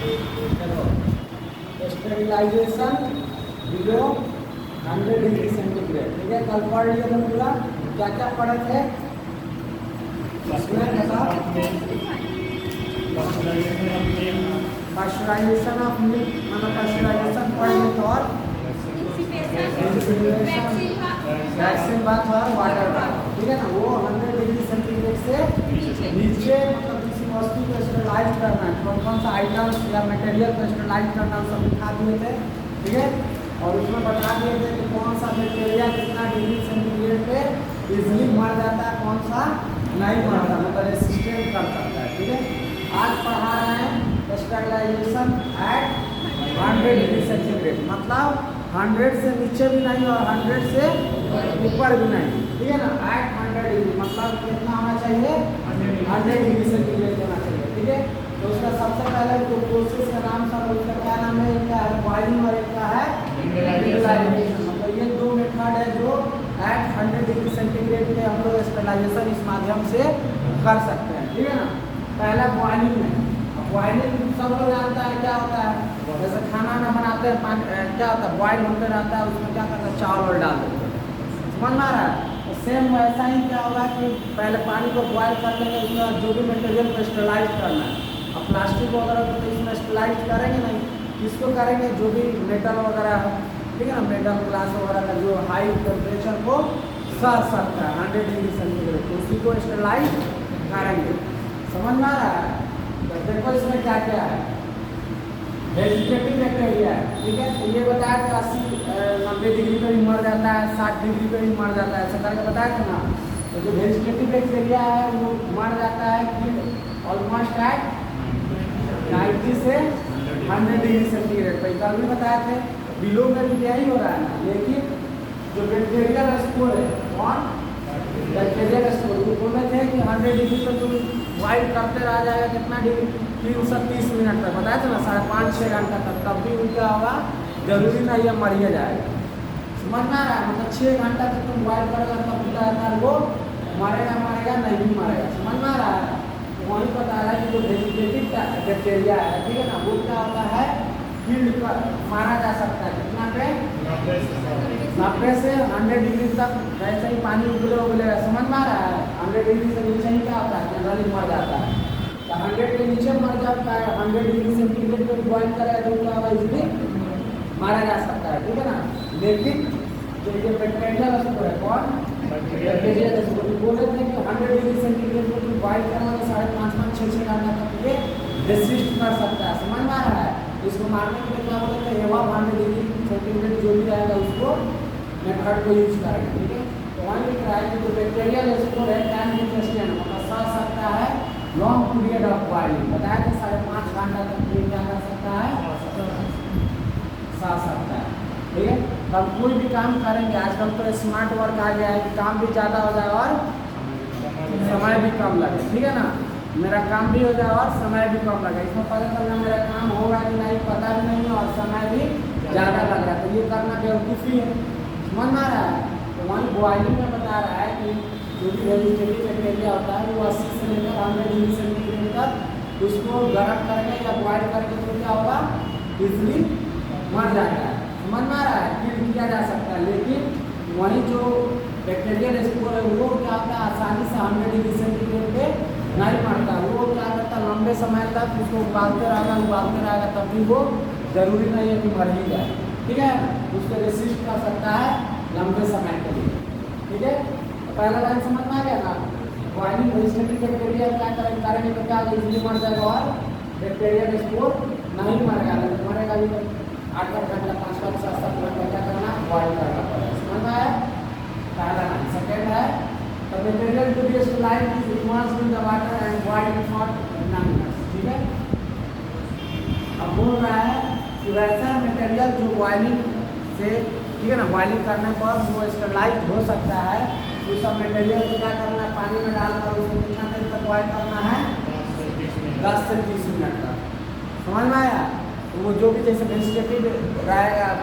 चलो, sterilisation below 100 degree centigrade. ठीक है, कल पढ़ लिया था पूरा। क्या क्या पढ़े थे इसमें बताओ। पास्चराइजेशन ऑफ मिल्क, मतलब पास्चराइजेशन पढ़ने तो, और वैक्सीन बात और वाटर बात। ठीक है ना, वो 100 डिग्री सेंटीग्रेड से नीचे मतलब किसी वस्तु को स्टेरिलाइज करना है, कौन कौन सा आइटम्स या मटेरियल को स्टेरिलाइज करना सब दिखा दिए थे। ठीक है, और उसमें बता दिए थे कि कौन सा बैक्टीरिया कितना डिग्री सेंटीग्रेड पे इजिली मर जाता है, कौन सा नहीं मरता, मतलब रेसिस्टेंट कर सकता है। ठीक है, आज पढ़ा रहे हैं स्टेरिलाइजेशन एट 100 डिग्री सेंटीग्रेड, मतलब 100 से नीचे भी नहीं और 100 से ऊपर भी नहीं। ठीक है ना, एट 100 डिग्री मतलब कितना होना चाहिए, 100 डिग्री सेंटीग्रेड होना चाहिए। ठीक है, तो उसका सबसे पहले जो प्रोसेस का नाम था उसका क्या नाम है, एक है बॉइलिंग और एक का है स्टेरिलाइजेशन। मतलब ये दो मेथड है जो एट 100 डिग्री सेंटीग्रेड पे हम लोग स्टेरिलाइजेशन इस माध्यम से कर सकते हैं। ठीक है ना, पहला बॉइलिंग है। बॉइलिंग सब लोग जानता है क्या होता है, जैसे खाना ना बनाते हैं पानी क्या होता है, बॉइल होते रहता है, उसमें क्या करता है चावल डाल देते हैं, समझ में आ रहा है। तो सेम वैसा ही क्या होगा कि पहले पानी को बॉइल कर लेंगे, उसमें जो भी मटेरियल को स्टेरिलाइज करना है। अब प्लास्टिक वगैरह को तो इसमें स्टेरिलाइज करेंगे नहीं, किसको करेंगे, जो भी मेटल वगैरह है। ठीक है ना, मेटल ग्लास वगैरह का जो हाई टेम्परेचर को सह सकता है 100 डिग्री सेंटीग्रेड, तो उसी को स्टेरिलाइज करेंगे। समझ में आ रहा है। तो देखो इसमें क्या क्या है, वेजिटेटिव बैक्टीरिया है। ठीक है, तो ये बताया कि 80-90 डिग्री पे भी मर जाता है, 60 डिग्री पे भी मर जाता है, ऐसा करके बताया था ना। तो जो वेजिटेटिव बैक्टीरिया है वो मर जाता है कि ऑलमोस्ट एट 90 से 100 डिग्री सेंटीग्रेड पे। कल भी बताए थे, बिलो में भी यही हो रहा है ना। लेकिन जो बैक्टीरियल स्पोर है, कौन बैक्टीरियल स्पोर, वो बोले थे कि 100 डिग्री पे तुम बॉइल करते रह जाएगा कितना डिग्री, 330 मिनट तक बताया था ना, 5.5-6 घंटा तक, तब भी उनका होगा जरूरी नहीं है मर ही जाएगा। समझ में आ रहा है, मतलब 6 घंटा तक तुम बॉइल करेगा तब पूरा वो मरेगा नहीं भी मरेगा। समझ में आ रहा है। तो वहीं बता रहा है कि जो वेजिटेटिव बैक्टीरिया है, ठीक है ना, वो क्या होता है फील्ड पर मारा जा सकता है कितना पे 90 से 100 डिग्री तक, वैसे ही पानी उबलेगा। समझ में आ रहा है, 100 डिग्री से नीचे ही क्या होता है जनरली मर जाता है। 100 के नीचे मर जाता है, 100 डिग्री सेंटीग्रेड पर बॉइल करेगा तो क्या होगा, इजीली मारा जा सकता है। ठीक है ना, लेकिन जो ये बैक्टीरियल स्पोर है, कौन बैक्टीरियल स्पोर, बोले थे कि 100 डिग्री सेंटीग्रेड पर तुम बॉइल करना तो 5.5-6 घंटा तक ये रेसिस्ट कर सकता है। समझ में आ रहा है। इसको मारने के लिए क्या बोलते हैं, एवा 100 डिग्री सेंटीग्रेड जो भी रहेगा उसको मेथड को यूज करेंगे। ठीक है, तो वहाँ लिख रहा है कि जो बैक्टीरियल स्पोर है कैन बी सस्टेन, मतलब सह सकता है लॉन्ग पीरियड ऑफ बॉइलिंग। बताया कि 5.5 घंटा तक ये क्या कर सकता है, सह सकता है। ठीक है, तब कोई भी काम करेंगे, आजकल तो स्मार्ट वर्क आ गया है कि काम भी ज़्यादा हो जाए और समय भी कम लगे। ठीक है ना, मेरा काम भी हो जाए और समय भी कम लगे। इसमें पता चलना मेरा काम होगा कि नहीं पता भी नहीं है और समय भी ज़्यादा लग रहा है, तो ये करना बेवकूफ़ी है। समझ में आ रहा है। तो वहीं बॉइलिंग में बता रहा है कि जो भी वेजिटेटिव बैक्टीरिया होता है वो 80 से लेकर 100 डिग्री सेंटीग्रेड तक उसको गर्म करके या बॉइल करके तो क्या होगा, इजली मर जाता है। समझ में आ रहा है, किल किया जा सकता है। लेकिन वहीं जो बैक्टीरियल स्पोर है वो क्या होता है, आसानी से 100 डिग्री सेंटीग्रेड पे नहीं मरता। वो क्या करता है, लंबे समय तक उसको उबालते रहेगा तब भी वो जरूरी नहीं है कि मर ही जाए। ठीक है, उसको रेसिस्ट कर सकता है लंबे समय के लिए। ठीक है, तो पहला लाइन समझ में आ गया ना। बॉइलिंग वेजिटेटिव बैक्टीरिया क्या करेंगे तो क्या इजीली मर जाएगा और बैक्टीरियल स्पोर नहीं मरेगा, मरेगा भी 8-8 घंटा 5-7 घंटा क्या करना, बॉइल करना पड़ेगा। समझ में आया, पहला लाइन। सेकेंड है the material to be sterilized is immersed in the water and boiled for 9 minutes. ठीक है, अब बोल रहा है कि वैसा मटेरियल जो बॉइलिंग से, ठीक है ना, बॉइलिंग करने पर वो स्टेरिलाइज हो सकता है, उस सब मटेरियल को क्या करना है, पानी में डालकर उसको कितना देर तक बॉइल करना है, 10 से 30 मिनट तक। समझ में आया। तो वो जो भी जैसे वेजिटेटिव रहेगा,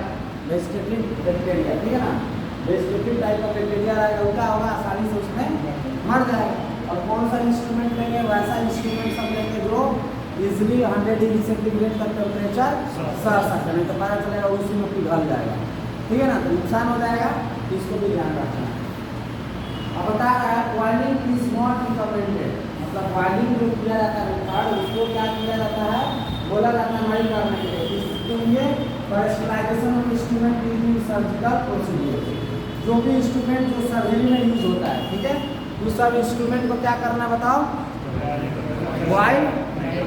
वेजिटेटिव बैक्टीरिया, ठीक है ना, वेजिटेटिव टाइप का बैक्टीरिया रहेगा, वो क्या होगा, आसानी से उसमें मर जाएगा। और कौन सा इंस्ट्रूमेंट लेंगे, वैसा इंस्ट्रूमेंट सब लेंगे जो इजिली 100 डिग्री सेंटीग्रेड तक टेम्परेचर सह सकते हैं, नहीं तो पता चलेगा उसी में पिघल जाएगा, ठीक है ना, तो नुकसान हो जाएगा, इसको भी ध्यान रखना है। अब बता रहा है बॉइलिंग इज नॉट रिकमेंडेड, मतलब बॉइलिंग जो किया जाता है रिकॉर्ड उसको क्या किया जाता है, बोला जाता है नहीं करने के लिए, इसके लिए sterilisation of instrument using surgical procedure, जो भी इंस्ट्रूमेंट जो सर्जरी में यूज होता है, ठीक है, उस सब इंस्ट्रूमेंट को क्या करना बताओ, बॉइल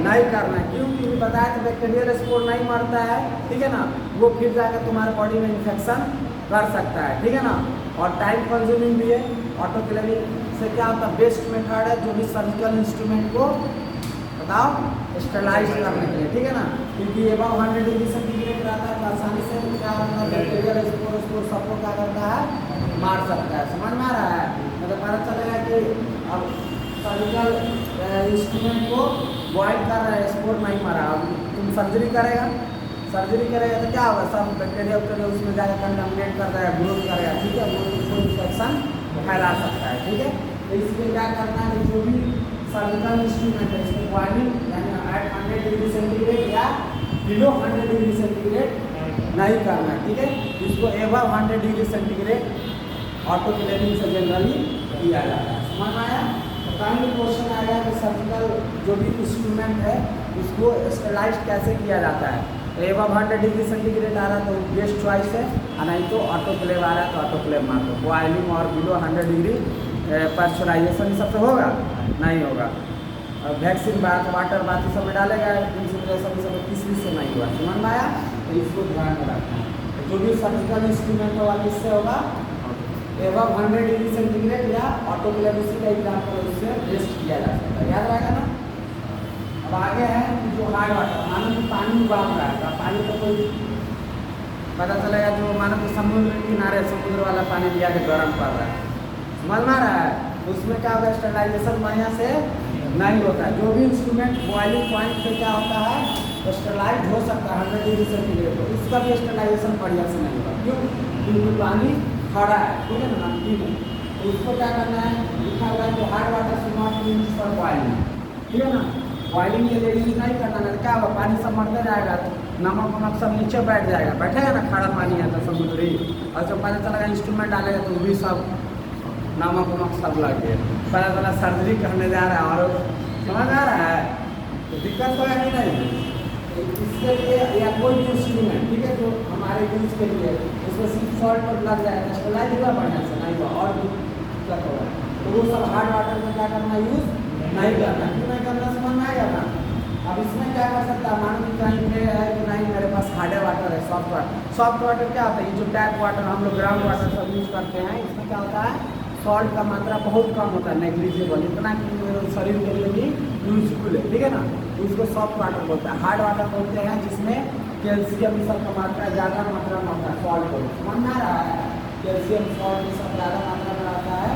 नहीं करना है, क्योंकि बताया तो बैक्टीरियल स्पोर नहीं मरता है, ठीक है ना, वो फिर जाकर तुम्हारे बॉडी में इन्फेक्शन कर सकता है, ठीक है ना, और टाइम कंज्यूमिंग भी है। ऑटोक्लेविंग से क्या होता है, बेस्ट मेथड है जो भी सर्जिकल इंस्ट्रूमेंट को बताओ स्टरलाइज करने के लिए, ठीक है ना, क्योंकि एबव 100 डिग्री सेंटीग्रेड रहता है तो आसानी से क्या होता है बैक्टीरियल स्पोर सबको क्या करता है, मार सकता है, समझ में आ रहा है, मतलब पता चलेगा कि अब सर्जिकल इंस्ट्रूमेंट को बॉइल कर रहा है, स्पोर नहीं मारा, अब तुम सर्जरी करेगा तो क्या होगा, सब बैक्टीरिया उसमें जाकर कंटामिनेट कर देगा, ग्रोथ करेगा, ठीक है, वो इन्फेक्शन फैला सकता है, ठीक है, तो इसलिए क्या करना है, जो भी सर्जिकल इंस्ट्रूमेंट है इसमें बॉइलिंग यानी एट 100 डिग्री सेंटीग्रेड या बिलो 100 डिग्री सेंटीग्रेड नहीं करना है, ठीक है, इसको एबव 100 डिग्री सेंटीग्रेड ऑटोक्लेविंग से जनरली किया जाता है, समझ में आया। तो कहीं भी क्वेश्चन आएगा कि सर्जिकल जो भी इंस्ट्रूमेंट है उसको स्टरलाइज कैसे किया जाता है, तो एबव 100 डिग्री सेंटीग्रेड आ रहा है तो बेस्ट चॉइस है, और नहीं तो ऑटोक्लेव आ रहा है तो ऑटोक्लेव मार दो, बॉइलिंग और बिलो 100 डिग्री पाश्चराइजेशन सबसे होगा नहीं होगा, और वैक्सीन बात वाटर बात सब में डालेगा, इंसिनरेशन सब किसी से नहीं हुआ, समझ में आया, तो इसको ध्यान में रखना है। तो जो भी सर्जिकल इंस्ट्रूमेंट होगा किससे होगा, एबव 100 डिग्री सेंटीग्रेड या ऑटोक्लेव, उसी का एग्जाम्पल उससे बेस्ट किया जा सकता है, याद रहेगा ना। अब आगे है जो हार्ड वाटर, मानो कि पानी उबाल रहा है, तो पानी को कोई पता चलेगा जो मानो कि समुद्र के किनारे समुद्र वाला पानी लिया के गर्म कर रहा है, समझ में आ रहा है, उसमें क्या होगा स्टरलाइजेशन बढ़िया से नहीं होता है, जो भी इंस्ट्रूमेंट बॉइलिंग पॉइंट पे क्या होता है स्टरलाइज हो सकता है 100 डिग्री सेंटीग्रेड, तो इसका भी स्टरलाइजेशन बढ़िया से नहीं होगा, क्यों, क्योंकि पानी खड़ा है, ठीक है ना, नमकीन है, तो उसको क्या करना है, लिखा हुआ है कि hard water should not be used for boiling, ठीक है ना, बॉइलिंग के लिए यूज नहीं करना है, क्या होगा पानी सब मरते जाएगा, नमक वमक सब नीचे बैठ जाएगा, बैठेगा ना, खड़ा पानी है तो समुद्री, और जब पता चलेगा इंस्ट्रूमेंट डालेगा तो भी सब नमक वमक सब लग गया, पता चला सर्जरी करने जा रहा है और समझ आ रहा है, तो दिक्कत होगा कि नहीं। इसके लिए या कोई भी इंस्ट्रूमेंट, ठीक है, जो हमारे यूज के लिए उसमें सिर्फ सॉल्ट पर लग जाएगा, स्टरलाइज हुआ बढ़िया से नहीं हुआ और भी दिक्कत होगा, तो वो सब हार्ड वाटर में क्या करना यूज नहीं करना, क्यों नहीं करना, समझ में आएगा ना। अब इसमें क्या कर सकता है, मानो कि कहीं पे है कि नहीं मेरे पास हार्ड वाटर है, सॉफ्ट वाटर क्या होता है, ये जो टैप वाटर हम लोग ग्राउंड वाटर सब यूज करते हैं, इसमें क्या होता है सॉल्ट का मात्रा बहुत कम होता है, नेग्लिजिबल, इतना कि शरीर के लिए भी यूजफुल है, ठीक है ना, उसको सॉफ्ट वाटर बोलते हैं। हार्ड वाटर बोलते हैं जिसमें कैल्शियम सब का मात्रा ज़्यादा मात्रा में होता है, सॉल्ट को समझ में आ रहा है, कैल्शियम सॉल्ट ये सब ज़्यादा मात्रा में आता है,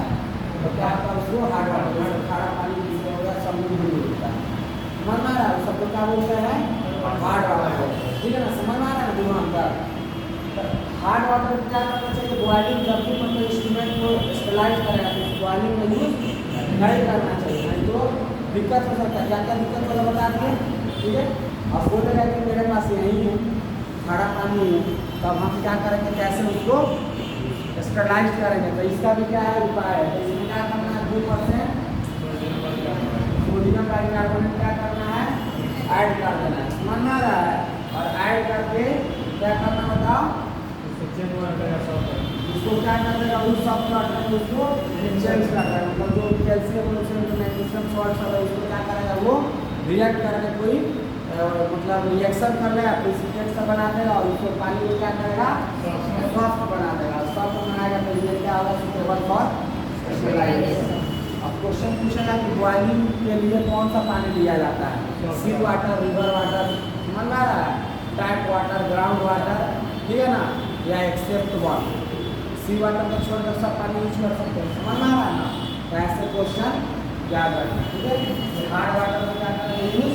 तो क्या होता है उसको हार्ड वाटर, जैसे खारा पानी जिससे हो गया समुद्र में मिलता है, समझ में आ रहा है, सब को क्या बोलते हैं हार्ड वाटर, ठीक है ना, समझ में आ रहा है दिमाग का। हार्ड वाटर क्या करना चाहिए, बॉइलिंग जब भी मतलब इंस्ट्रूमेंट को स्टरलाइज करेगा तो बॉइलिंग में यूज नहीं करना चाहिए, नहीं तो दिक्कत हो सकता है, क्या क्या दिक्कत होगा बता दिए, ठीक है। अब बोलेगा कि मेरे पास यही है खारा पानी है, तब हम क्या करेंगे, कैसे उसको स्टरलाइज करेंगे, तो इसका भी क्या है उपाय है, तो इसमें क्या करना है 2% सोडियम बाइकार्बोनेट क्या करना है ऐड कर देना है, समझ में आ रहा है, और ऐड करके क्या करना बताओ, उसको क्या कर देगा उस सॉफ्ट वाटर में उसको चेंज कर देगा, मतलब जो कैल्शियम मैग्नीशियम सॉल्ट है उसको क्या करेगा वो रिएक्ट करके कोई मतलब रिएक्शन कर लेगा, प्रेसिपिटेट सा बना देगा और उसको पानी को क्या करेगा सॉफ्ट बना देगा, सॉफ्ट बनाएगा तो ये क्या होगा सुटेबल फॉर स्टरलाइजेशन। अब क्वेश्चन पूछेगा कि बॉइलिंग के लिए कौन सा पानी लिया जाता है, सी वाटर, रिवर वाटर, समझ में आ रहा है, टैप वाटर, ग्राउंड वाटर, ठीक है ना, या एक्सेप्ट वाटर, सी वाटर को छोड़कर सब पानी यूज कर सकते हैं, समझ में आ रहा है ना, तो ऐसे क्वेश्चन याद रखना, ठीक है। हार्ड वाटर में क्या करेंगे यूज,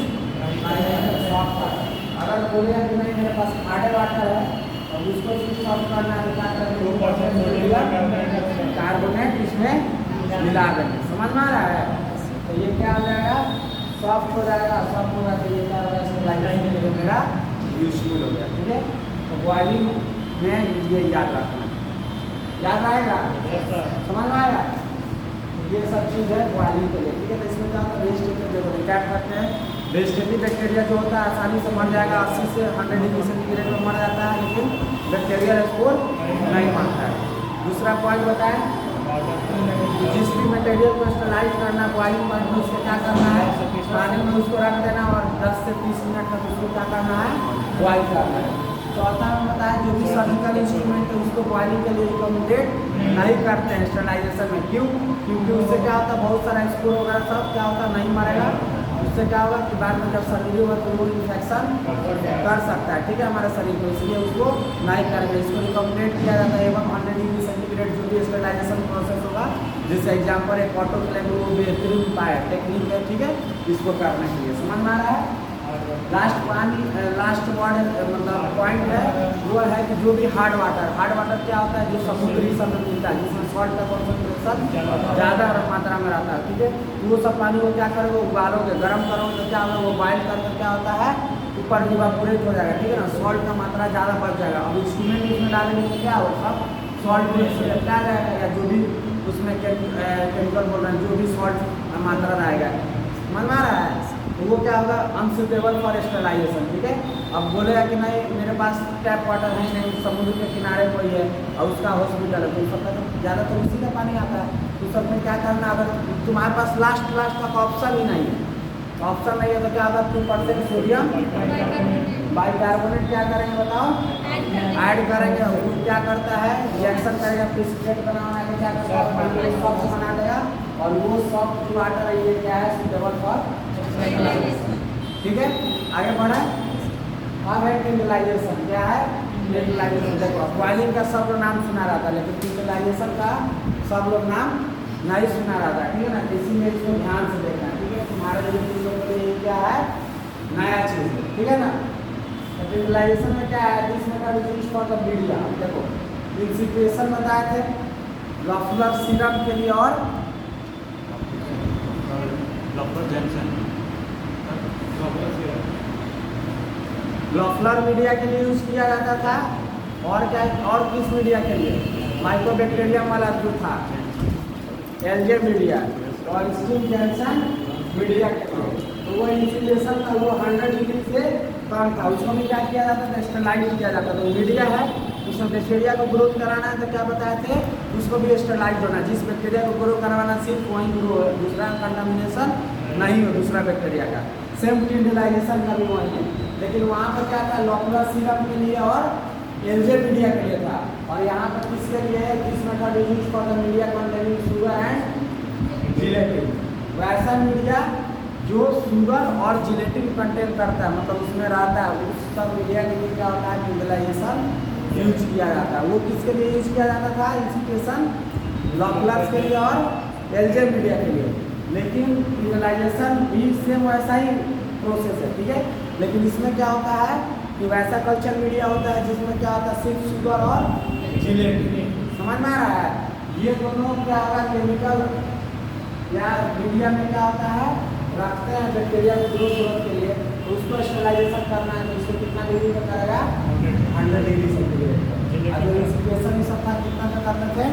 सॉफ्ट वाटर, अगर बोलेगा कि नहीं मेरे पास हार्ड वाटर है और उसको सिर्फ सॉफ्ट करना है तो क्या करेंगे कार्बोनेट इसमें मिला देंगे, समझ में आ रहा है, तो ये क्या हो जाएगा सॉफ्ट हो जाएगा, सॉफ्ट होगा तो ये क्या होगा, स्टेबलाइजेशन के लिए मेरा यूजफुल हो गया। ठीक है, तो बॉइलिंग में ये याद रखना, याद आएगा, समझ में आएगा। ये सब चीज़ है बॉइलिंग के लिए। ठीक है, तो इसमें क्या होता है, वेजिटेटिव देखो रिकैप करते हैं। वेजिटेटिव बैक्टीरिया जो होता है आसानी से मर जाएगा, 80 से 100 डिग्री सेंटीग्रेड में मर जाता है, लेकिन बैक्टीरियल स्पोर नहीं मरता है। दूसरा पॉइंट बताएं, जिस भी मटेरियल को स्टरलाइज करना है बॉइलिंग पॉइंट में उसको क्या करना है, पानी में उसको रख देना और 10 से 30 मिनट तक उसको क्या करना है, बॉइल करना है। चौथा में बताया जो भी सर्जिकल इंस्ट्रूमेंट है उसको बॉइलिंग के लिए रिकमेंडेड नहीं करते हैं स्टरलाइजेशन में। क्यों? क्योंकि उससे क्या होता है, बहुत सारा स्पोर वगैरह सब क्या होता है, नहीं मरेगा। उससे क्या होगा कि बाद में जब सर्जरी होगा तो वो इन्फेक्शन कर सकता है। ठीक है, हमारे शरीर को, इसलिए उसको नहीं करेंगे। इसको रिकमेंडेड किया जाता है एवं 100 डिग्री सेंटीग्रेड जो भी स्टरलाइजेशन प्रोसेस होगा, जैसे एग्जाम्पल एक ऑटोक्लेव वो बेहतरीन उपाय है, टेक्निक है। ठीक है, इसको करने के लिए समझ में आ रहा है। लास्ट वर्ड मतलब पॉइंट है वो है कि जो भी हार्ड वाटर क्या होता है, जो समुद्री सब में मिलता है, जिसमें सॉल्ट का कॉन्सेंट्रेशन ज़्यादा मात्रा में रहता है। ठीक है, वो सब पानी को क्या करोगे, उबालोगे, गर्म करोगे तो क्या होगा, वो बॉइल करके क्या होता है, ऊपर इवापोरेट हो जाएगा। ठीक है ना, सॉल्ट का मात्रा ज़्यादा बढ़ जाएगा। अब इंस्ट्रूमेंट उसमें डालेंगे तो क्या होगा, सब सॉल्ट में से क्या जाएगा, या जो भी उसमें केमिकल बोल रहे हैं, जो भी सॉल्ट मात्रा रहेगा, समझ में आ रहा है, तो वो क्या होगा, अनसूटेबल फॉर स्टरलाइजेशन। ठीक है, अब बोलेगा कि नहीं मेरे पास टैप वाटर है नहीं, समुद्र के किनारे कोई है और उसका हॉस्पिटल है, तो सबका तो ज़्यादातर उसी का पानी आता है। तो सब में क्या करना, अगर तुम्हारे पास लास्ट तक ऑप्शन ही नहीं है, ऑप्शन नहीं है तो क्या होगा, 2% सोडियम बाइकार्बोनेट क्या करेंगे बताओ, ऐड करेंगे। वो क्या करता है, रिएक्शन करेगा, प्रिसिपिटेट बना के क्या करता है, सॉफ्ट बना देगा और वो सॉफ्ट वाटर है ये क्या है, सूटेबल फॉर। ठीक है, आगे बढ़ा। अब है क्रिस्टलाइजेशन, क्या है क्रिस्टलाइजेशन। देखो बॉइलिंग का सब लोग नाम सुना रहा था, लेकिन क्रिस्टलाइजेशन का सब लोग नाम नहीं सुना रहा था। ठीक है ना, इसीलिए इसको ध्यान से देखना। ठीक है, तुम्हारे लिए चीज़ों के लिए क्या है, नया चीज़ है। ठीक है ना, क्रिस्टलाइजेशन में क्या है, this method is used for the media. देखो इंसिपिएशन बताए थे लॉफलर सिरप के लिए और लॉफलर मीडिया के लिए यूज किया जाता था, और क्या, और किस मीडिया के लिए, माइक्रोबैक्टीरियम वाला जो था एलजे मीडिया, और स्टीम जैक्सन मीडिया के लिए। तो वो इंसिलेशन था, वो 100 डिग्री से कम था, उसको भी क्या किया जाता था, स्टरलाइज किया जाता था। मीडिया है, उसमें बैक्टीरिया को ग्रोथ कराना है तो क्या बताए थे, उसको भी स्टरलाइज होना, जिस बैक्टीरिया को ग्रो करवाना सिर्फ वहीं ग्रो हो, दूसरा कंटामिनेशन नहीं हो दूसरा बैक्टीरिया का। सेम क्रिस्टलाइजेशन का भी वही है, लेकिन वहाँ पर क्या था, लॉफलर सिरप के लिए और एलजे मीडिया के लिए था। और यहाँ पर किसके लिए है, this method is used for the media containing sugar and gelatin. वैसा मीडिया जो शुगर और जिलेटिन कंटेन करता है, मतलब उसमें रहता है, उस सब मीडिया के लिए क्या होता है, क्रिस्टलाइजेशन यूज किया जाता है। वो किसके लिए यूज किया जाता था, इंसिपिएशन लॉफलर्स के लिए और एलजे मीडिया के लिए। लेकिन क्रिस्टलाइजेशन भी सेम वैसा ही प्रोसेस है। ठीक है, लेकिन इसमें क्या होता है कि वैसा कल्चर मीडिया होता है जिसमें क्या होता है, सिर्फ शुगर और जिलेटिन। समझ में आ रहा है, ये दोनों क्या होगा, केमिकल या मीडिया में क्या होता है, रखते हैं बैक्टीरिया को ग्रोथ के लिए, तो उसको स्टरलाइजेशन करना है तो इसको कितना डिग्री पर करेगा, 100 डिग्री सेंटीग्रेड। अगर इंसिपिएशन ही सब था कितना का करते थे,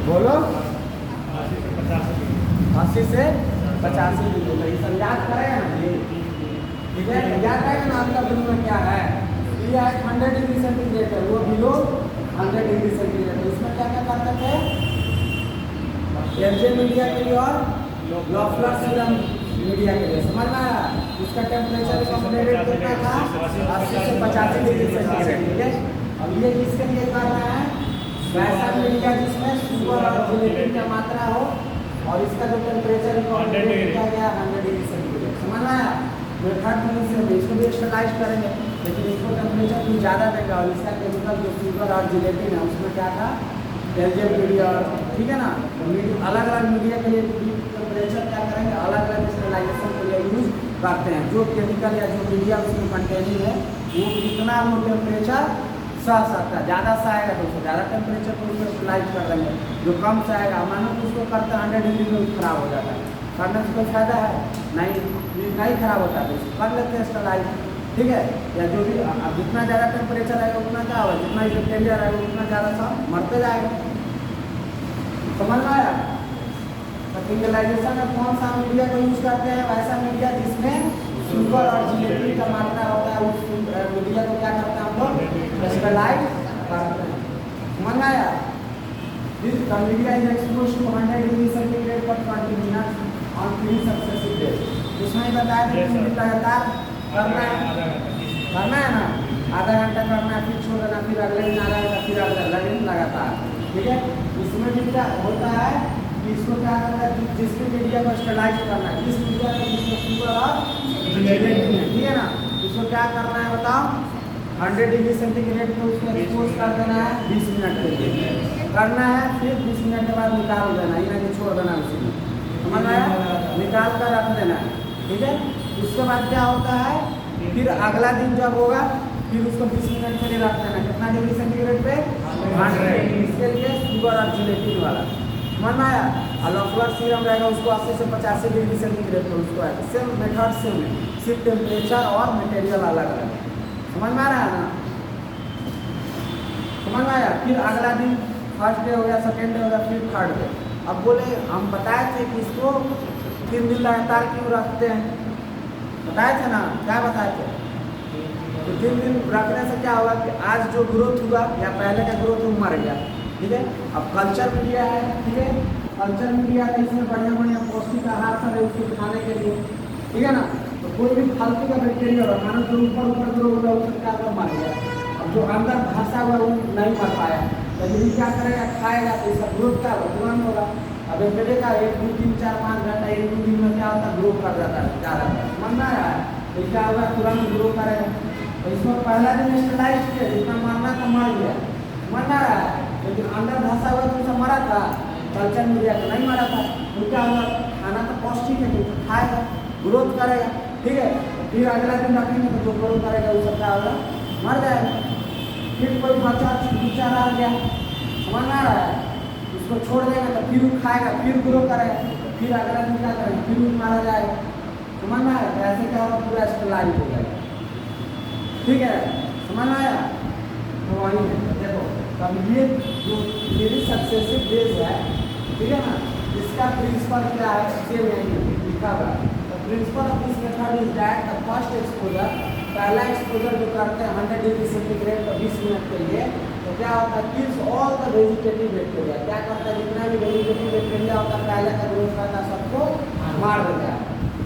बोलो 80 से 85 डिग्री। तो ये सब याद करेगा ना ये, ठीक है, याद रहेगा ना आपका दिन में क्या है, ये 100 डिग्री सेंटीग्रेड है, वो बिलो 100 डिग्री सेंटीग्रेड। तो इसमें क्या क्या करते थे, एलजे मीडिया के लिए और लॉफलर सिरप मीडिया के लिए। समझ में आया, उसका टेम्परेचर रिकमेंडेड कितना था, 80 से 85 डिग्री सेंटीग्रेड। ठीक है, अब ये किसके लिए कर रहा है, वैसा मीडिया जिसमें शुगर और जिलेटिन का मात्रा हो और इसका जो टेम्परेचर रिकमेंडेड किया गया 100 डिग्री सेंटीग्रेड। समझ में आया, थर्ड से इसको भी स्टरलाइज करेंगे, लेकिन इसको टेम्परेचर कुछ ज़्यादा देगा और इसका केमिकल जो शुगर और जिलेटिन है उसमें क्या था, एलजे मीडिया। ठीक है ना, तो अलग अलग मीडिया के लिए टेम्परेचर क्या करेंगे, अलग अलग स्टरलाइजेशन के लिए यूज करते हैं। जो केमिकल या जो मीडिया उसमें कंटेनिंग है वो कितना वो टेम्परेचर सह सकता है, ज़्यादा से आएगा तो उसको ज़्यादा टेम्परेचर पर उसको स्टरलाइज कर देंगे, जो कम से आएगा मानो उसको करते 100 डिग्री में खराब हो जाता है। करने से कोई फायदा है नहीं खराब होता है, तो कर लेते हैं स्टरलाइज, ठीक है। या जो भी अब जितना ज़्यादा टेम्परेचर आएगा उतना क्या होगा, जितना बैक्टीरिया रहेगा उतना ज़्यादा सब मरते जाएगा। समझ में आया? तो फिंगलाइजेशन में कौन सा मीडिया को यूज़ करते हैं, वैसा मीडिया जिसमें शुगर और जिलेटिन का मात्रा होता है, उस मीडिया को क्या करते हैं हम लोग, स्टरलाइज करते हैं। समझ में आया? This media is exposed to 100 degree centigrade for 20 minutes on 3 successive days। उसमें बताया कि लगातार करना है ना, आधा घंटा करना है, फिर छोड़ देना, फिर अगले दिन आधा घंटा, फिर अगले दिन लगातार, ठीक है। इसमें भी क्या होता है कि इसको क्या करना है, जिसके मीडिया को स्टरलाइज करना है, जिस मीडिया को जिसमें शुगर और जिलेटिन है, ठीक है ना, इसको क्या करना है बताओ, 100 डिग्री सेंटीग्रेड पे उसको एक्सपोज कर देना है 20 मिनट के लिए करना है, फिर 20 मिनट के बाद निकाल देना, ये नहीं छोड़ देना उसी में, समझ आया? निकाल कर रख देना है, ठीक है। उसके बाद क्या होता है, फिर अगला दिन जब होगा फिर उसको 20 मिनट के लिए रख देना, कितना डिग्री सेंटीग्रेड पे, 100, इसके लिए शुगर और जिलेटिन वाला, समझ में आया? और लॉफ्लर सीरम रहेगा उसको 80 से 85 डिग्री सेंटीग्रेड पे उसको है, सेम मेथड सेम है, सिर्फ टेम्परेचर और मटेरियल अलग है। समझ में आ रहा है ना? समझ में आया? फिर अगला दिन फर्स्ट डे हो गया, सेकेंड डे हो गया, फिर थर्ड डे। अब बोले हम बताए थे कि इसको 3 दिन लगातार क्यों रखते हैं, बताए थे ना, क्या बताए थे? तो 3 दिन रखने से क्या होगा कि आज जो ग्रोथ हुआ या पहले का ग्रोथ वो मर गया, ठीक है। अब कल्चर मीडिया है, ठीक है, कल्चर मीडिया है, इसमें बढ़िया पौष्टिक आहार सब है उसको खाने के लिए, ठीक है ना। तो कोई भी फालतू का बैक्टीरिया होगा, मानो जो ऊपर ग्रो होगा उससे क्या कर मर गया, अब जो अंदर धंसा हुआ वो नहीं मर पाया, तो यदि क्या करेगा, खाएगा तो इसका ग्रोथ क्या होगा, तुरंत होगा। अब बैक्टीरिया का 1 2 3 4 5 घंटा 1 2 दिन में क्या होता है, ग्रो कर जाता है ज़्यादा, समझ में आ रहा है? तो क्या होगा, तुरंत ग्रो करेगा। तो इसको पहला दिन स्टरलाइज किया, जितना मरना था मर गया, समझ में आ रहा है? लेकिन अंदर धंसा हुआ तो उसे मरा था, कल्चर मीडिया तो नहीं मरा था, तो क्या होगा, खाना तो पौष्टिक है, तो खाएगा, ग्रोथ करेगा, ठीक है। फिर अगला दिन रखेंगे तो जो ग्रोथ करेगा वो सब क्या होगा, मर जाएगा। फिर कोई बच्चा रह गया, समझ में आ रहा है, उसको छोड़ देंगे तो फिर वो खाएगा, फिर ग्रो करेगा, फिर अगला दिन क्या करेगा, फिर वो मारा जाएगा, समझ में आया? तो ऐसे क्या होगा, पूरा स्टरलाइज हो जाएगा, ठीक है, समझ में आया? तो वही है, देखो तब ये जो मेरी सक्सेसिव डेज है, ठीक है ना, इसका प्रिंसिपल क्या है, सेम यही लिखा हुआ है। Principle of this method is that the first exposure, पहला एक्सपोजर जो करते हैं 100 डिग्री सेंटीग्रेड पर 20 मिनट के लिए, तो क्या होता है, kills all the vegetative bacteria, क्या करता है, जितना भी वेजिटेटिव बैक्टीरिया होता है पहले का ग्रोथ करता है सबको मार देता है,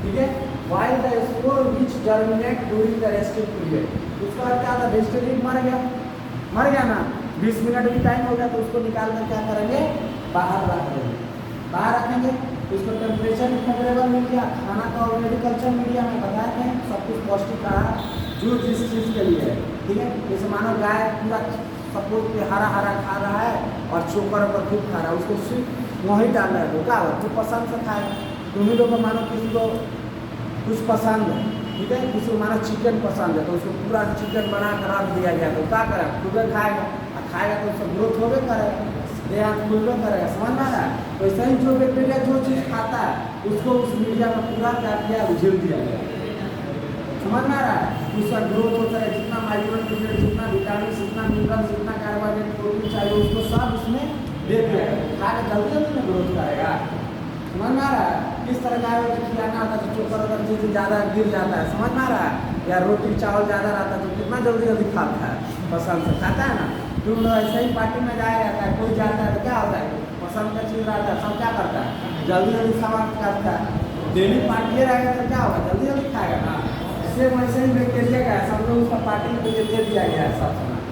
ठीक है। While the spore which germinate during the resting period, उसका बाद क्या होता है, वेजिटेटिव मर गया ना, 20 मिनट भी टाइम हो गया तो उसको निकाल कर क्या करेंगे, बाहर रख देंगे, बाहर रखेंगे तो इसको टेम्परेचर भी फेवरेबल मिल गया, खाना तो ऑलरेडी कल्चर मीडिया में बताए थे सब कुछ पौष्टिक आहार जो जिस चीज़ के लिए है, ठीक है। जैसे मानो गाय पूरा सपोज के हरा खा रहा है और चोकर पर खूब खा रहा है, उसको सिर्फ वहीं डाल रहा है, तो क्या होगा, जो पसंद से खाएगा। तुम्हें लोग को मानो किसी को कुछ पसंद है, ठीक है, किसी को मानो चिकन पसंद है तो उसको पूरा चिकन बना कर रख दिया गया, तो क्या करेगा, खुद खाएगा, और खाएगा तो उसका ग्रोथ होगा करेगा, देह खुलबे करेगा, समझ में आ रहा है? वैसे ही जो बैक्टीरिया जो चीज़ खाता है उसको उस मीडिया में पूरा क्या किया, उझिल दिया गया, समझ में आ रहा है? उसका ग्रोथ होता है, जितना माइक्रो न्यूट्रिएंट, जितना विटामिन, जितना मिनरल, जितना कार्बोहाइड्रेट, प्रोटीन चाहिए उसको सब उसमें दे दिया गया, खाकर जल्दी में ग्रोथ करेगा, समझ में आ रहा है? किस तरह का खिलाना होता है, तो चोकर अगर चीज़ ज़्यादा गिर जाता है, समझ में आ रहा है, या रोटी चावल ज़्यादा रहता है तो कितना जल्दी खाता है, पसंद से खाता है ना। तुम लोग ऐसे ही पार्टी में जाया जाता है, कोई जाता है तो क्या होता है, पसंद का चीज़ रहता है, सब क्या करता है, जल्दी सामान करता है, डेली पार्टी रहेगा तो क्या होगा, जल्दी खाएगा ना। सेम वैसे ही बैक्टीरिया का है, सब लोग उसका पार्टी में दे दिया गया है सब सामान,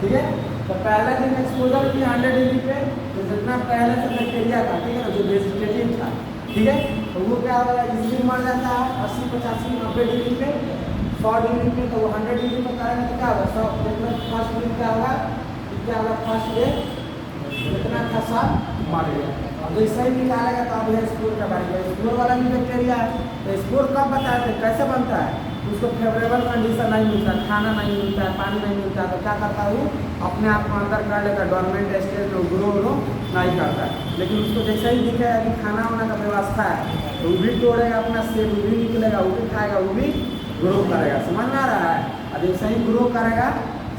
ठीक है। तो पहला दिन एक्सपोजर की 100 डिग्री पे, तो जितना पहले से बैक्टीरिया था, ठीक है ना, जो वेजिटेटिव था, ठीक है, तो वो क्या होगा, इस दिन मर जाता है 80 85 90 डिग्री पे, 100 डिग्री पे, तो वो 100 डिग्री पे करेंगे तो क्या होगा, 100 फर्स्ट दिन क्या होगा, फर्स्ट डे जितना था सब मर गया। अब जैसे ही निकालेगा तो अब यह स्पोर का बनेगा, स्पोर वाला भी बैक्टीरिया है, तो स्पोर कब बताया थे, कैसे बनता है, उसको फेवरेबल कंडीशन नहीं मिलता, खाना नहीं मिलता है, पानी नहीं मिलता है, तो क्या करता है वो अपने आप को अंदर कर लेता है, डोरमेंट स्टेज में ग्रो नहीं करता है। लेकिन उसको जैसे ही दिखेगा कि खाना वाना का व्यवस्था है तो वो भी तोड़ेगा अपना सेब, वो भी निकलेगा, वो भी खाएगा, वो भी ग्रो करेगा। समझ में आ रहा है? अब जैसे ही ग्रो करेगा,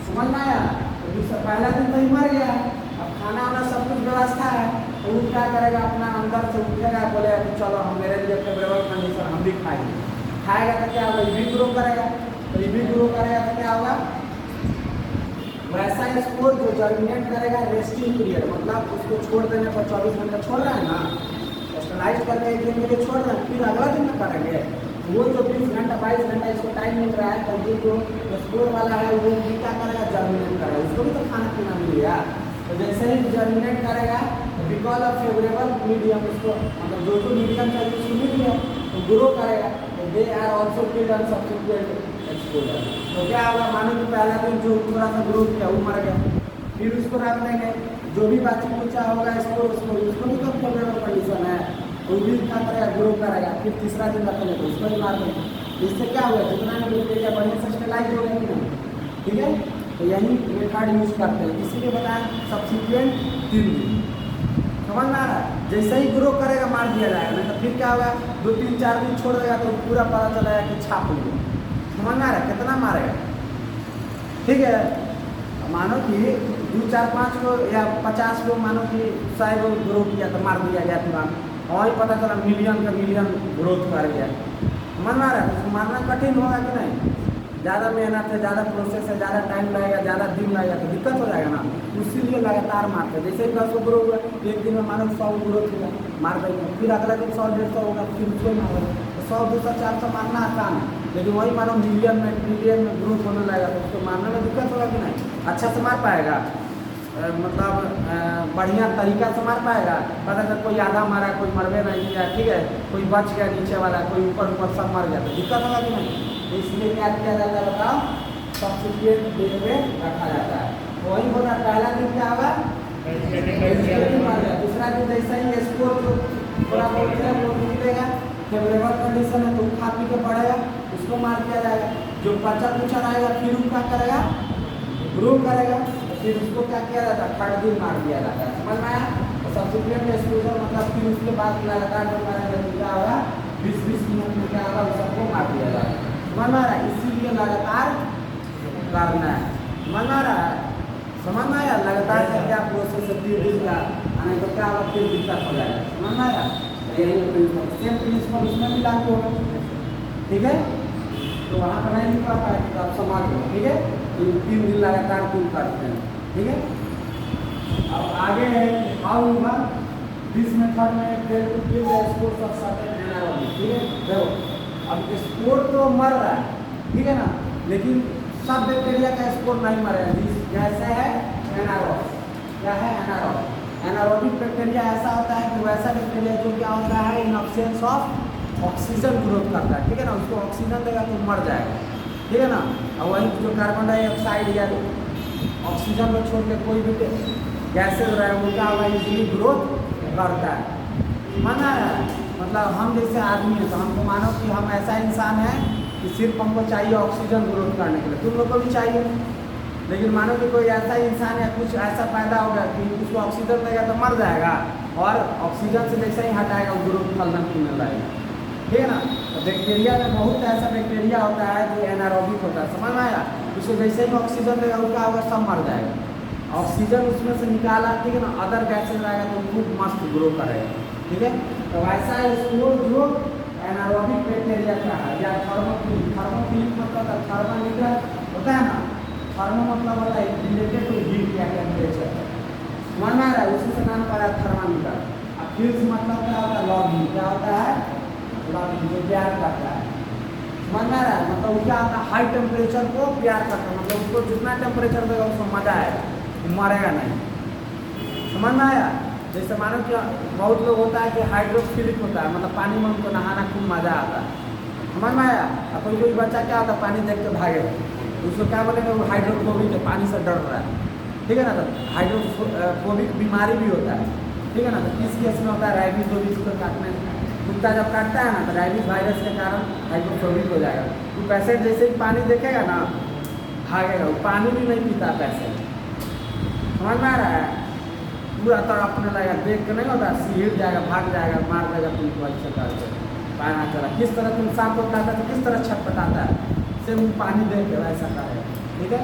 समझ में आया? तो पहला दिन तो ही मर गया, अब खाना वाना सब कुछ व्यवस्था है तो वो क्या करेगा, अपना अंदर से उठेगा, बोलेगा कि चलो हम मेरे लिए फेवरेबल कंडीशन हम भी खाएंगे। खाएगा तो क्या होगा, ये भी ग्रो करेगा, तो ये भी ग्रो करेगा तो क्या होगा, वैसा स्पोर जो जर्मिनेट करेगा रेस्टिंग पीरियड, मतलब उसको छोड़ देने पर 24 घंटा छोड़ रहा है ना, स्टरलाइज करके 1 दिन के लिए छोड़ रहे हैं, फिर अगला दिन में करेंगे वो जो 20 घंटा 22 घंटा इसको टाइम मिल रहा है, तो ये जो स्पोर वाला है वो भी क्या करेगा, जर्मिनेट करेगा, उसको भी तो खाना पीना मिलेगा। तो जैसे ही जर्मिनेट करेगा बिकॉज ऑफ फेवरेबल मीडियम, उसको मतलब जो जो मीडियम चाहिए उसको मिल गया तो ग्रो करेगा। तो they are also killed on subsequent exposure. तो क्या होगा, मानो कि पहला दिन जो थोड़ा सा ग्रो किया वो मर गया, फिर उसको रख देंगे, जो भी बाकी बचा होगा उसको भी तो फेवरेबल कंडीशन है, वो भी क्या करेगा, ग्रो करेगा, फिर तीसरा दिन रखेंगे तो उसको भी मार देंगे। इससे क्या हुआ, जितना भी बैक्टीरिया बढ़िया से स्टेलाइज हो गया कि नहीं, ठीक है। तो यही मेथड यूज करते हैं, इसीलिए बताएं सब्सिक्वेंट 3 दिन। समझ में आ रहा है? जैसे ही ग्रो करेगा मार दिया जाएगा, नहीं तो फिर क्या होगा, 2 3 4 दिन छोड़ देगा तो पूरा पता चलेगा कि छाप लिया। समझ में आ रहा है? कितना मारेगा, ठीक है। मानो कि 2 4 5 को या 50 को, मानो कि 100 को ग्रो किया तो मार दिया गया तुरंत, और ही पता चला मिलियन का मिलियन ग्रोथ कर गया। समझ में आ रहा है? उसको मारना कठिन होगा कि नहीं, ज़्यादा मेहनत है, ज़्यादा प्रोसेस है, ज़्यादा टाइम लगेगा, ज़्यादा दिन लगेगा तो दिक्कत हो जाएगा ना, इसीलिए लगातार मारते हैं। जैसे ही 10 को ग्रो हुआ, 1 दिन में मानो 100 ग्रोथ हुआ, मार देंगे, फिर अगला दिन 100 150 होगा, फिर उसको मार देंगे। तो 100 200 400 मारना आसान है, लेकिन वही मानो मिलियन में ट्रिलियन में ग्रोथ होने लगेगा तो उसको मारने में दिक्कत होगा कि नहीं, अच्छा से मार पाएगा, मतलब बढ़िया तरीका से मार पाएगा। पता चल कोई आधा मारा, कोई मरवे नहीं किया, ठीक है, कोई बच गया नीचे वाला, कोई ऊपर सब मर गया तो दिक्कत होगा कि नहीं। तो इसलिए क्या किया जाता है, बताओ, सब्सिक्वेंट डे में रखा जाता है। वही होगा, पहला दिन क्या होगा, दूसरा दिन जैसे ही स्कोर जो थोड़ा बहुत है वो निकलेगा, फेवरेबल कंडीशन है तो वो खा पी के बढ़ेगा, उसको मार दिया जाएगा। जो बच्चा कुचा आएगा फिर वो क्या करेगा, ग्रो करेगा, फिर उसको क्या किया जाता है, 3rd दिन मार दिया जाता है। समझ में आया? तो सब्सिक्वेंट एक्सपोजर मतलब फिर उसके बाद लगातार जो मारेगा क्या होगा, 20-20 मिनट में क्या होगा, उस सबको मार दिया जाएगा। समझ में आ रहा है? इसीलिए लगातार करना है। समझ में आ रहा है? समझ में आया? लगातार का क्या प्रोसेस है 3 दिन का, आने तो क्या होगा, फिर दिक्कत हो जाएगा। समझ में आया? यही सेम प्रिंसिपल उसमें भी लागू होगा, ठीक है। तो वहाँ पर नहीं निकल पाए तो आप समझ लो, ठीक है। 3 दिन लगातार तुम करते हैं, ठीक है। अब आगे है हाउ होगा दिस मेथड में fail to give the scores of certain anaerobe, ठीक है। देखो अब स्कोर तो मर रहा है, ठीक है ना, लेकिन सब बैक्टीरिया का स्कोर नहीं मरेगा। जैसे है एनारोब, क्या है एनारोब, एनारोबिक बैक्टीरिया ऐसा होता है कि वैसा बैक्टीरिया जो क्या होता है, इन ऑब्सेंस ऑफ ऑक्सीजन ग्रोथ करता है, ठीक है ना, उसको ऑक्सीजन देगा तो मर जाएगा, ठीक है ना। और वही जो कार्बन डाइऑक्साइड या ऑक्सीजन को छोड़ के कोई भी गैसेज रहे वो क्या होगा, इजीली ग्रोथ करता है। माना है, मतलब हम जैसे आदमी हैं तो हमको मानो कि हम ऐसा इंसान है कि सिर्फ हमको चाहिए ऑक्सीजन ग्रोथ करने के लिए, तुम लोग को भी चाहिए, लेकिन मानो कि कोई ऐसा इंसान या कुछ ऐसा पैदा होगा कि उसको ऑक्सीजन देगा तो मर जाएगा, और ऑक्सीजन से जैसे ही हटाएगा वो ग्रोथ फलना फूलने लगेगा, ठीक है ना। तो बैक्टीरिया में बहुत ऐसा बैक्टीरिया होता है जो एनारोबिक होता है, समझ में आया। उसको जैसे ही ऑक्सीजन देगा उसका होगा सब मर जाएगा, ऑक्सीजन उसमें से निकाला, ठीक है ना, अदर गैसेज आएगा तो खूब मस्त ग्रो करेगा, ठीक है। तो वैसा इसको जो एनारोबिक बैक्टीरिया का है, या थर्मोफिलिक, थर्मोफिलिक मतलब थर्मोमीटर होता है ना, थर्मो मतलब होता है रिलेटेड टू हीट या टेम्परेचर, समझ में आ रहा है, उसी से नाम पड़ा थर्मामीटर। अब फिल्स मतलब क्या होता है, लॉगिंग, क्या होता है, लॉगिंग जो प्यार करता है, समझ में आ रहा है, मतलब क्या होता है, हाई टेम्परेचर को प्यार करता है, मतलब उसको जितना टेम्परेचर देगा उसको मजा आएगा, मरेगा नहीं। समझ में आया? जैसे मानो कि बहुत लोग होता है कि हाइड्रोफिलिक होता है, मतलब पानी में उनको नहाना खूब मजा आता है, समझ में आया। और कोई बच्चा क्या होता है, पानी देख के भागे, उसको क्या बोलेंगे, वो हाइड्रोफोबिक है, पानी से डर रहा है, ठीक है ना। तो हाइड्रोफोबिक बीमारी भी होता है, ठीक है ना। तो किस केस में होता है, रैबीज हो, इसको काटने, कुत्ता जब काटता है ना तो रैबीज वायरस के कारण हाइड्रोफोबिक हो जाएगा। तो पैसेट जैसे ही पानी देखेगा ना भागेगा, वो पानी भी नहीं पीता पैसेट, समझ में आ रहा है? पूरा तड़पने लगेगा, देख के नहीं होता, सीढ़ जाएगा, भाग जाएगा, मार देगा तुमको ऐसे करके पाना चला। किस तरह तुम सांप को काटता है तो किस तरह छटपटाता है, सिर्फ पानी दे के वैसा करेगा। ठीक है,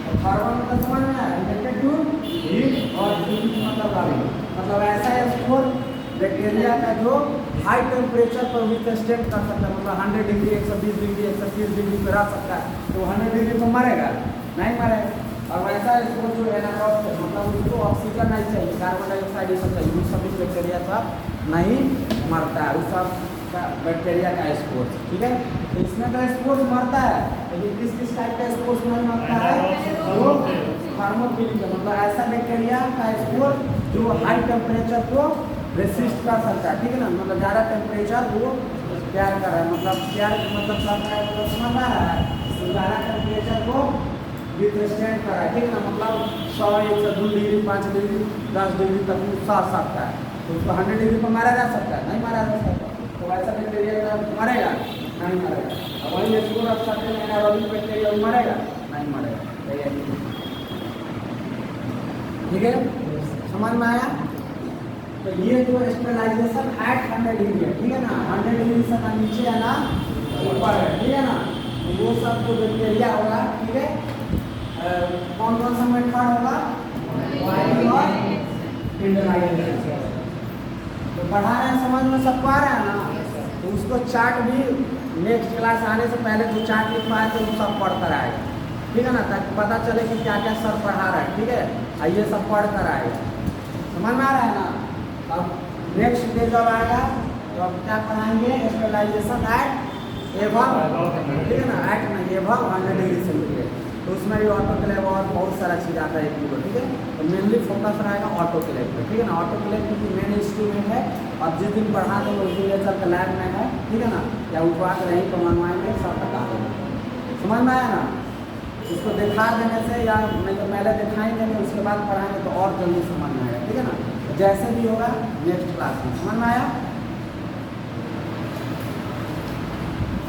और थर्मल मतलब समझ में आया, रिलेटेड टू हीट और मतलब ऐसा है स्कोर बैक्टीरिया का जो हाई टेम्परेचर पर विथस्टैंड कर सकता है, मतलब 100 डिग्री 120 डिग्री 130 डिग्री पर रह सकता है, तो 100 डिग्री तो मरेगा नहीं मरेगा। और वैसा इसको जो एनारोब मतलब उसको ऑक्सीजन नहीं चाहिए, कार्बन डाइऑक्साइड ये सब चाहिए, उस सभी बैक्टीरिया सब नहीं मरता है, उस सब का बैक्टीरिया का स्पोर्स। ठीक है, तो इसमें का स्पोर्स मरता है, लेकिन किस किस टाइप का स्पोर्स नहीं मरता है, वो थर्मोफिलिक मतलब ऐसा बैक्टीरिया का स्पोर जो हाई टेम्परेचर को रेसिस्ट कर सकता है। ठीक है ना, मतलब ज़्यादा टेम्परेचर वो प्यार कर रहा है, मतलब प्यार मतलब समझ में आ रहा है, ज़्यादा टेम्परेचर को विथस्टैंड कर रहा है। ठीक है ना, मतलब 100 102 डिग्री 5 डिग्री 10 डिग्री तक वो सह सकता है, तो उसको 100 डिग्री पर मारा जा सकता है, नहीं मारा जा सकता, तो वैसा बैक्टीरिया मरेगा नहीं मरेगा। अब वही स्कोर आप सकते हैं एनारोबिक बैक्टीरिया मरेगा नहीं मरेगा। ठीक है, समझ में आया? तो ये जो स्टेरिलाइजेशन एट 100 डिग्री है, ठीक है ना, 100 डिग्री से ना नीचे है ना ऊपर है। ठीक है ना, तो वो सब जो बैक्टीरिया होगा, ठीक है, कौन कौन सा मेथड होगा, बॉइलिंग और इंटरलाइजेशन। तो पढ़ा रहे हैं, समझ में सबको आ रहा है ना? तो उसको चार्ट भी नेक्स्ट क्लास आने से पहले जो चार्ट लिखवाए थे वो सब पढ़ कर आएगा। ठीक है ना, ताकि पता चले कि क्या क्या सर पढ़ा रहा है। ठीक है, ये सब पढ़ कर आएगा, समझ में आ रहा है ना? अब नेक्स्ट डे जब आएगा तो अब क्या पढ़ाएंगे, स्टेरिलाइजेशन एट एबव, ठीक है ना, एट नहीं एबव 100 डिग्री सेंटीग्रेड। तो उसमें भी ऑटोक्लेव और बहुत सारा चीज़ आता है एक, ठीक है, तो मेनली फोकस रहेगा ऑटोक्लेव पे। ठीक है ना, ऑटोक्लेव क्योंकि मेन इंस्ट्रूमेंट है, अब जिस दिन पढ़ा देंगे उस दिन लेकर के लैब में है। ठीक है ना, या उठवा कर यहीं पर मंगवाएंगे, सब बता देंगे। समझ में आया ना? इसको दिखा देने से या नहीं तो पहले दिखाएंगे उसके बाद पढ़ाएंगे तो और जल्दी समझ में आएगा। ठीक है ना, जैसे भी होगा नेक्स्ट क्लास में। समझ में आया?